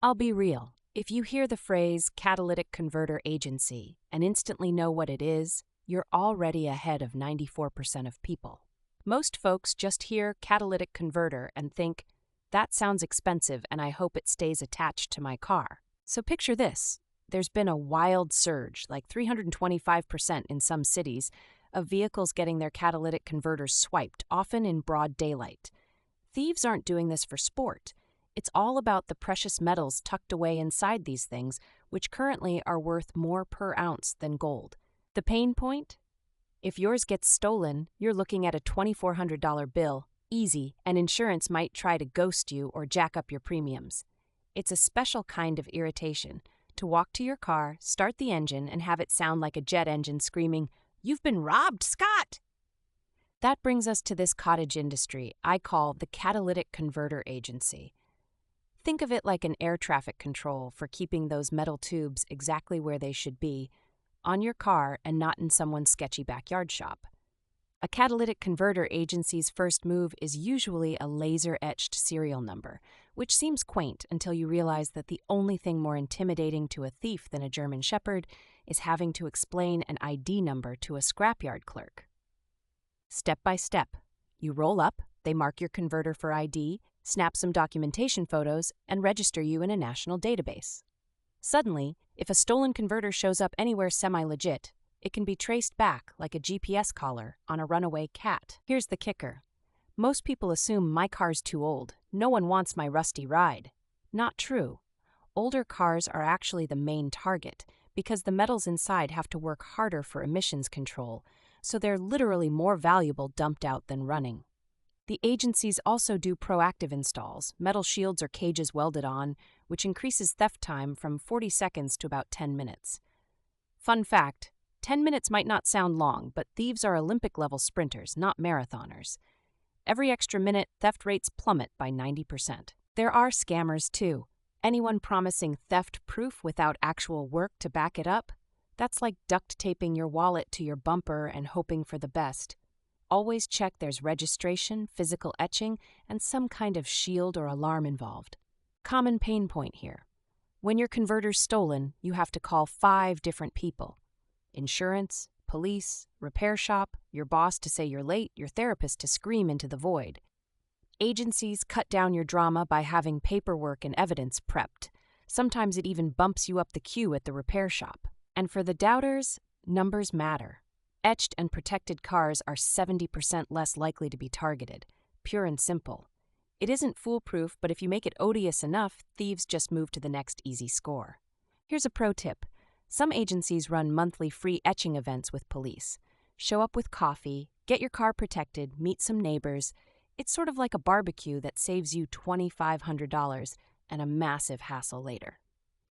I'll be real. If you hear the phrase catalytic converter agency and instantly know what it is, you're already ahead of 94% of people. Most folks just hear catalytic converter and think, that sounds expensive and I hope it stays attached to my car. So picture this. There's been a wild surge, like 325% in some cities, of vehicles getting their catalytic converters swiped, often in broad daylight. Thieves aren't doing this for sport. It's all about the precious metals tucked away inside these things, which currently are worth more per ounce than gold. The pain point? If yours gets stolen, you're looking at a $2,400 bill, easy, and insurance might try to ghost you or jack up your premiums. It's a special kind of irritation, to walk to your car, start the engine, and have it sound like a jet engine screaming, "You've been robbed, Scott!" That brings us to this cottage industry I call the catalytic converter agency. Think of it like an air traffic control for keeping those metal tubes exactly where they should be, on your car and not in someone's sketchy backyard shop. A catalytic converter agency's first move is usually a laser-etched serial number, which seems quaint until you realize that the only thing more intimidating to a thief than a German Shepherd is having to explain an ID number to a scrapyard clerk. Step by step, you roll up, they mark your converter for ID, snap some documentation photos, and register you in a national database. Suddenly, if a stolen converter shows up anywhere semi-legit, it can be traced back like a GPS collar on a runaway cat. Here's the kicker. Most people assume my car's too old. No one wants my rusty ride. Not true. Older cars are actually the main target because the metals inside have to work harder for emissions control, so they're literally more valuable dumped out than running. The agencies also do proactive installs, metal shields or cages welded on, which increases theft time from 40 seconds to about 10 minutes. Fun fact, 10 minutes might not sound long, but thieves are Olympic-level sprinters, not marathoners. Every extra minute, theft rates plummet by 90%. There are scammers, too. Anyone promising theft proof without actual work to back it up? That's like duct taping your wallet to your bumper and hoping for the best. Always check there's registration, physical etching, and some kind of shield or alarm involved. Common pain point here. When your converter's stolen, you have to call 5 different people. Insurance, police, repair shop, your boss to say you're late, your therapist to scream into the void. Agencies cut down your drama by having paperwork and evidence prepped. Sometimes it even bumps you up the queue at the repair shop. And for the doubters, numbers matter. Etched and protected cars are 70% less likely to be targeted. Pure and simple. It isn't foolproof, but if you make it odious enough, thieves just move to the next easy score. Here's a pro tip. Some agencies run monthly free etching events with police. Show up with coffee, get your car protected, meet some neighbors. It's sort of like a barbecue that saves you $2,500 and a massive hassle later.